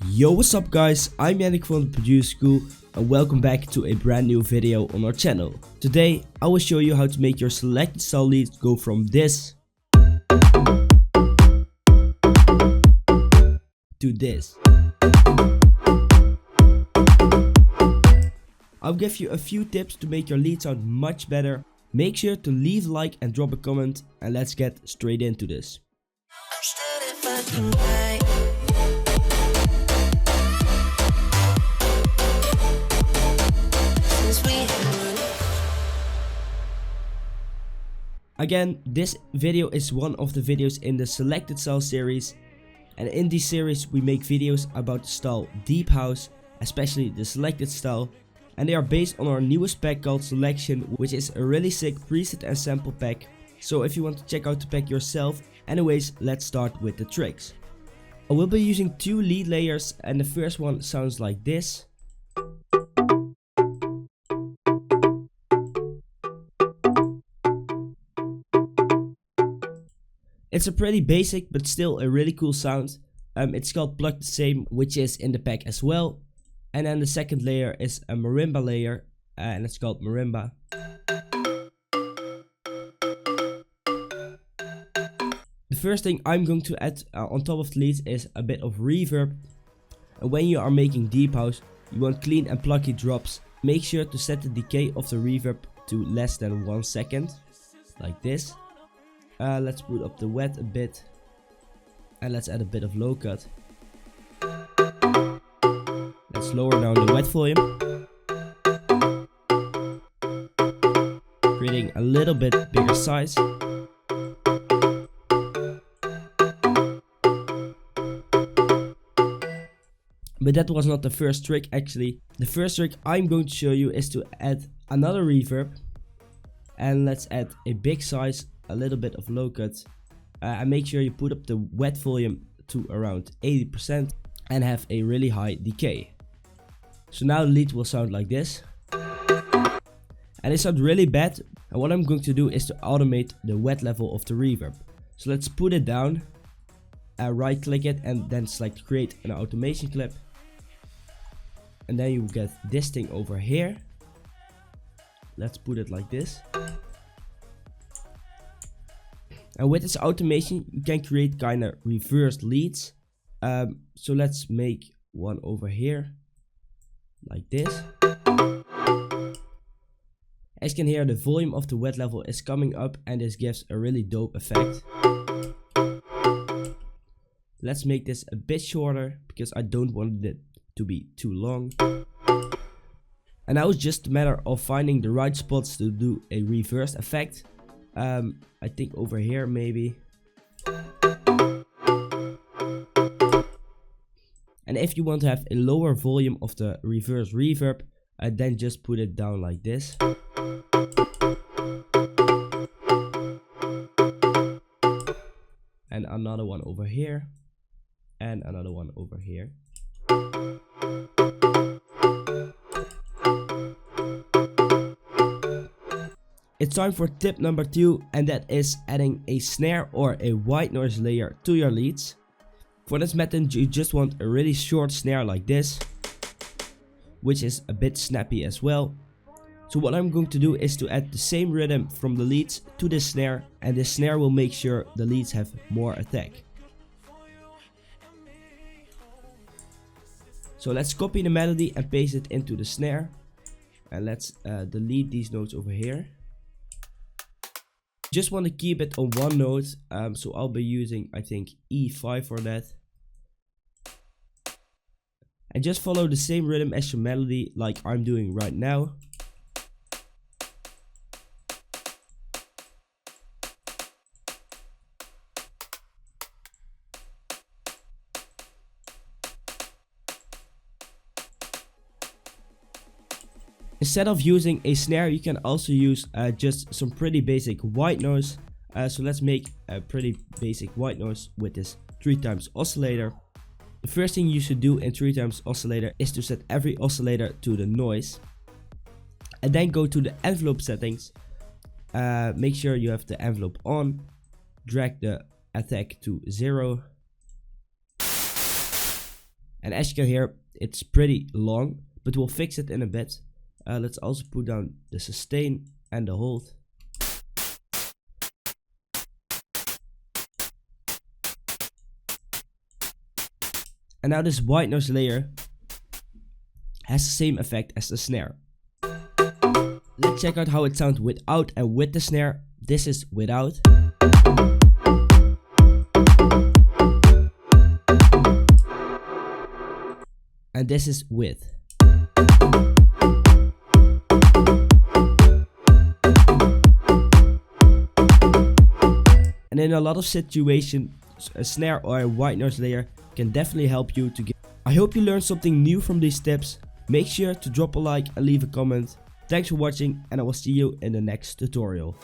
Yo, what's up guys, I'm Yanick from the Produce School and welcome back to a brand new video on our channel. Today I will show you how to make your selected style leads go from this to this. I'll give you a few tips to make your lead sound much better. Make sure to leave a like and drop a comment, and let's get straight into this. Again, this video is one of the videos in the Selected Style series, and in this series we make videos about the style Deep House, especially the selected style, and they are based on our newest pack called Selection, which is a really sick preset and sample pack. So if you want to check out the pack yourself, anyways, let's start with the tricks. I will be using two lead layers, and the first one sounds like this. It's a pretty basic but still a really cool sound. It's called Plug the Same, which is in the pack as well. And then the second layer is a marimba layer, and it's called Marimba. The first thing I'm going to add on top of the leads is a bit of reverb. And when you are making deep house, you want clean and plucky drops. Make sure to set the decay of the reverb to less than 1 second, like this. Let's put up the wet a bit, and let's add a bit of low cut. Let's lower down the wet volume, creating a little bit bigger size. But that was not the first trick actually. The first trick I'm going to show you is to add another reverb, and let's add a big size, a little bit of low cut, and make sure you put up the wet volume to around 80% and have a really high decay. So now the lead will sound like this, and it sounds really bad, and what I'm going to do is to automate the wet level of the reverb. So let's put it down, right click it, and then select create an automation clip, and then you get this thing over here. Let's put it like this. And with this automation you can create kind of reversed leads. So let's make one over here like this. As you can hear, the volume of the wet level is coming up, and this gives a really dope effect. Let's make this a bit shorter because I don't want it to be too long. And now it's just a matter of finding the right spots to do a reverse effect. I think over here maybe. And if you want to have a lower volume of the reverse reverb, then just put it down like this. And another one over here. And another one over here. It's time for tip number 2, and that is adding a snare or a white noise layer to your leads. For this method you just want a really short snare like this, which is a bit snappy as well. So what I'm going to do is to add the same rhythm from the leads to this snare, and this snare will make sure the leads have more attack. So let's copy the melody and paste it into the snare, and let's delete these notes over here. Just want to keep it on one note, so I'll be using, I think, E5 for that. And just follow the same rhythm as your melody, like I'm doing right now. Instead of using a snare, you can also use just some pretty basic white noise. So let's make a pretty basic white noise with this 3x oscillator. The first thing you should do in 3x oscillator is to set every oscillator to the noise. And then go to the envelope settings. Make sure you have the envelope on. Drag the attack to 0. And as you can hear, it's pretty long, but we'll fix it in a bit. Let's also put down the sustain and the hold. And now this white noise layer has the same effect as the snare. Let's check out how it sounds without and with the snare. This is without. And this is with. And in a lot of situations, a snare or a white noise layer can definitely help you to get. I hope you learned something new from these tips. Make sure to drop a like and leave a comment. Thanks for watching, and I will see you in the next tutorial.